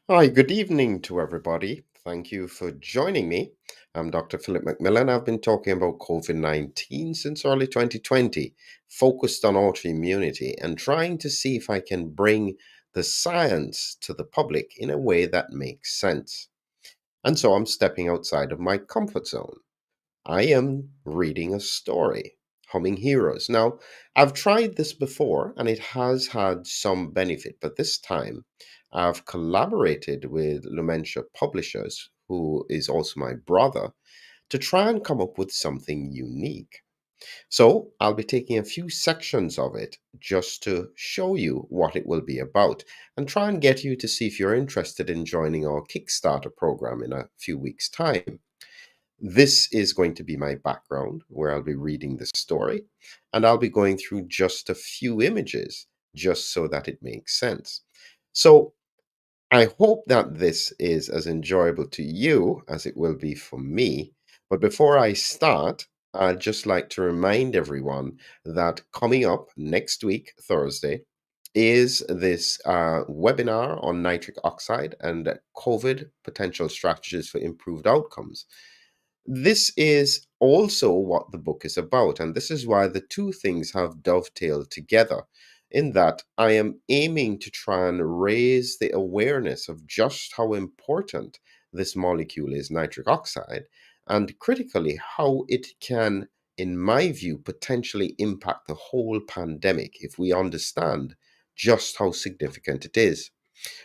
Hi, good evening to everybody. Thank you for joining me. I'm Dr. Philip McMillan. I've been talking about COVID 19 since early 2020, focused on autoimmunity and trying to see if I can bring the science to the public in a way that makes sense. And so I'm stepping outside of my comfort zone. I am reading a story, Humming Heroes. Now, I've tried this before and it has had some benefit, but this time I've collaborated with Lumentia Publishers, who is also my brother, to try and come up with something unique. So, I'll be taking a few sections of it just to show you what it will be about and try and get you to see if you're interested in joining our Kickstarter program in a few weeks' time. This is going to be my background where I'll be reading the story and I'll be going through just a few images just so that it makes sense. So I hope that this is as enjoyable to you as it will be for me. But before I start, I'd just like to remind everyone that coming up next week, Thursday, is this webinar on nitric oxide and COVID potential strategies for improved outcomes. This is also what the book is about, and this is why the two things have dovetailed together. In that, I am aiming to try and raise the awareness of just how important this molecule is, nitric oxide, and critically, how it can, in my view, potentially impact the whole pandemic if we understand just how significant it is.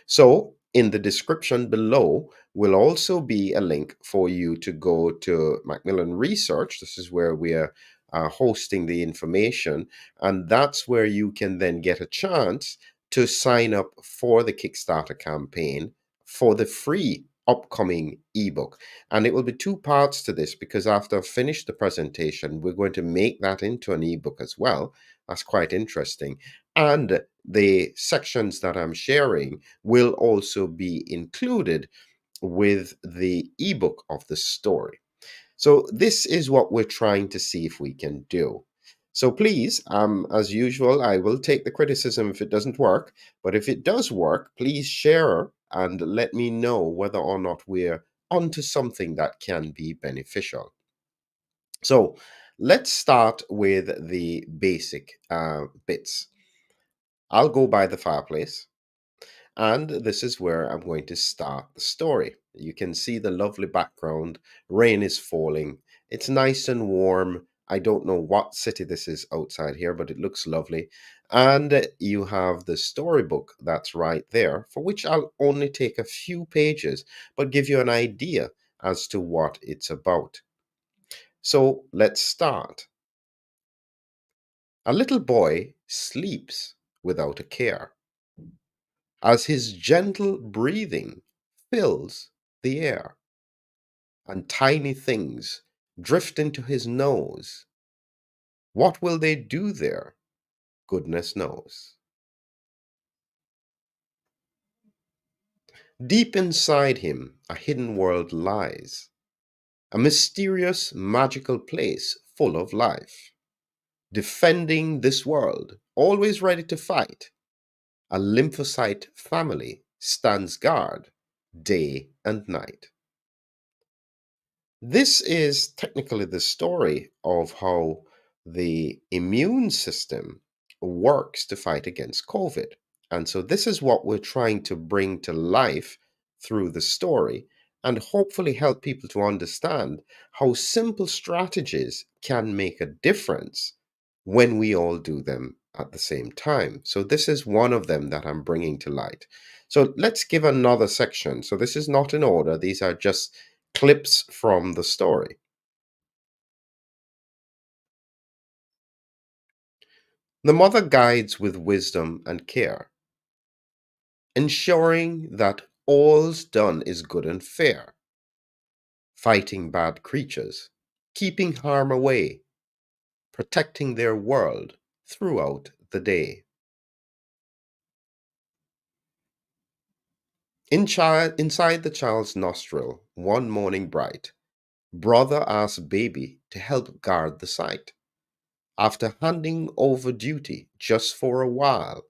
So, in the description below will also be a link for you to go to Macmillan Research. This is where we are hosting the information, and that's where you can then get a chance to sign up for the Kickstarter campaign for the free upcoming ebook. And it will be two parts to this because after I finish the presentation, we're going to make that into an ebook as well. That's quite interesting. And the sections that I'm sharing will also be included with the ebook of the story. So, this is what we're trying to see if we can do. So, please, as usual, I will take the criticism if it doesn't work. But if it does work, please share and let me know whether or not we're onto something that can be beneficial. So, let's start with the basic bits. I'll go by the fireplace. And this is where I'm going to start the story. You can see the lovely background. Rain is falling. It's nice and warm. I don't know what city this is outside here, but it looks lovely. And you have the storybook that's right there, for which I'll only take a few pages, but give you an idea as to what it's about. So let's start. A little boy sleeps without a care as his gentle breathing fills the air, and tiny things drift into his nose. What will they do there? Goodness knows. Deep inside him, a hidden world lies, a mysterious, magical place full of life. Defending this world, always ready to fight, a lymphocyte family stands guard day and night. This is technically the story of how the immune system works to fight against COVID. And so, this is what we're trying to bring to life through the story and hopefully help people to understand how simple strategies can make a difference when we all do them at the same time. So, this is one of them that I'm bringing to light. So, let's give another section. So, this is not in order, these are just clips from the story. The mother guides with wisdom and care, ensuring that all's done is good and fair, fighting bad creatures, keeping harm away, protecting their world throughout the day. Inside the child's nostril, one morning bright, brother asks baby to help guard the site. After handing over duty just for a while,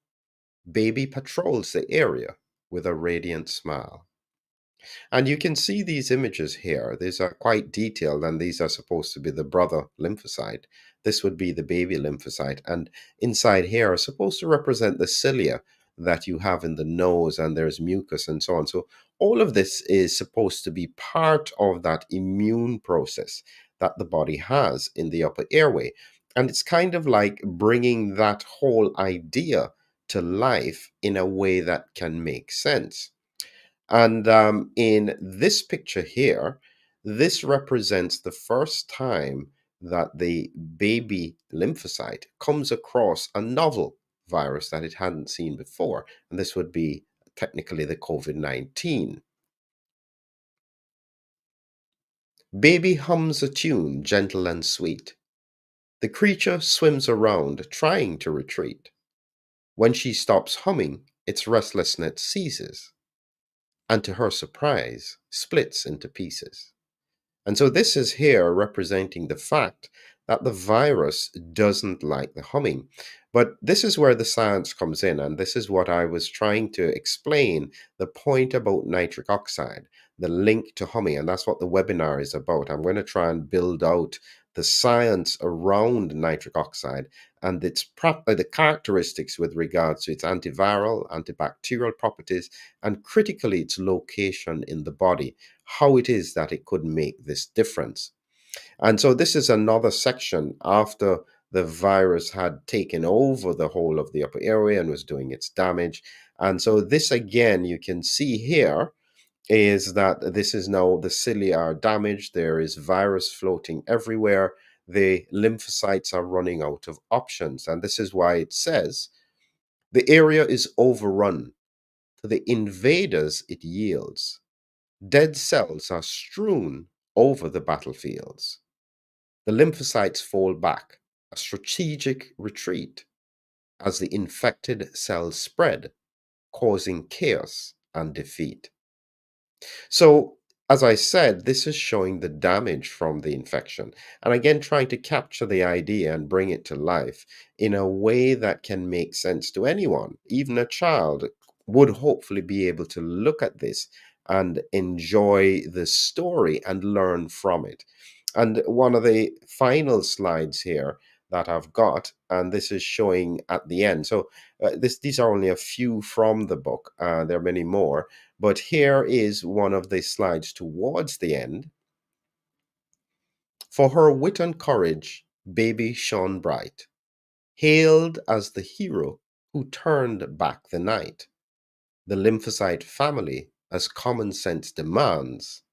baby patrols the area, with a radiant smile. And you can see these images here. These are quite detailed, and these are supposed to be the brother lymphocyte. This would be the baby lymphocyte. And inside here are supposed to represent the cilia that you have in the nose, and there's mucus and so on. So all of this is supposed to be part of that immune process that the body has in the upper airway. And it's kind of like bringing that whole idea to life in a way that can make sense. And in this picture here, this represents the first time that the baby lymphocyte comes across a novel virus that it hadn't seen before. And this would be technically the COVID-19. Baby hums a tune, gentle and sweet. The creature swims around, trying to retreat. When she stops humming, its restlessness ceases, and to her surprise, splits into pieces. And so this is here representing the fact that the virus doesn't like the humming. But this is where the science comes in, and this is what I was trying to explain, the point about nitric oxide, the link to humming, and that's what the webinar is about. I'm going to try and build out the science around nitric oxide and the characteristics with regards to its antiviral, antibacterial properties, and critically its location in the body, how it is that it could make this difference. And so this is another section after the virus had taken over the whole of the upper airway and was doing its damage. And so this again, you can see here is that this is now the cilia are damaged. There is virus floating everywhere. The lymphocytes are running out of options. And this is why it says the area is overrun. To the invaders, it yields. Dead cells are strewn over the battlefields. The lymphocytes fall back, a strategic retreat, as the infected cells spread, causing chaos and defeat. So, as I said, this is showing the damage from the infection. And again, trying to capture the idea and bring it to life in a way that can make sense to anyone. Even a child would hopefully be able to look at this and enjoy the story and learn from it. And one of the final slides here that I've got, and this is showing at the end. So these are only a few from the book. There are many more, but here is one of the slides towards the end. For her wit and courage, baby shone bright, hailed as the hero who turned back the night. The lymphocyte family, as common sense demands,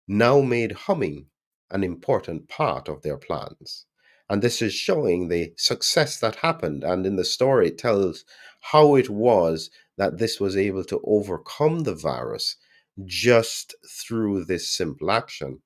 now made humming an important part of their plans. And this is showing the success that happened. And in the story, it tells how it was that this was able to overcome the virus just through this simple action.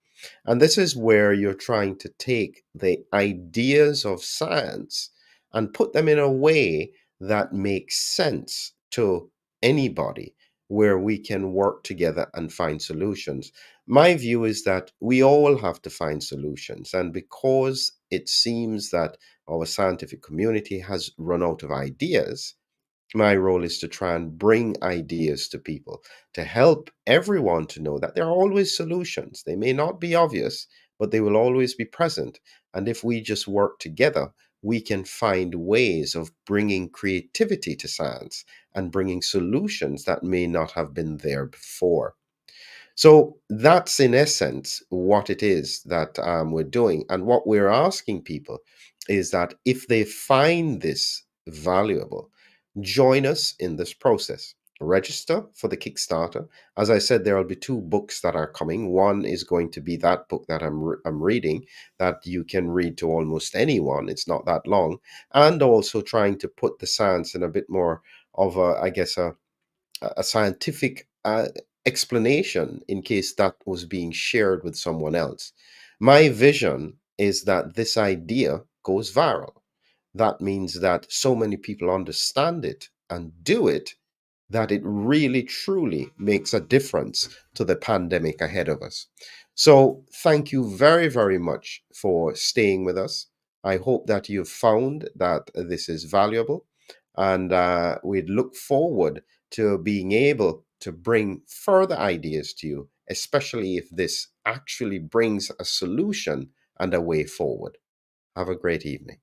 And this is where you're trying to take the ideas of science and put them in a way that makes sense to anybody, where we can work together and find solutions. My view is that we all have to find solutions. And because it seems that our scientific community has run out of ideas, my role is to try and bring ideas to people to help everyone to know that there are always solutions. They may not be obvious, but they will always be present. And if we just work together, we can find ways of bringing creativity to science and bringing solutions that may not have been there before. So that's in essence what it is that we're doing. And what we're asking people is that if they find this valuable, join us in this process. Register for the Kickstarter. As I said, there will be two books that are coming. One is going to be that book that I'm reading, that you can read to almost anyone. It's not that long. And also trying to put the science in a bit more of a scientific explanation in case that was being shared with someone else. My vision is that this idea goes viral. That means that so many people understand it and do it that it really truly makes a difference to the pandemic ahead of us. So, thank you very, very much for staying with us. I hope that you've found that this is valuable, and we'd look forward to being able to bring further ideas to you, especially if this actually brings a solution and a way forward. Have a great evening.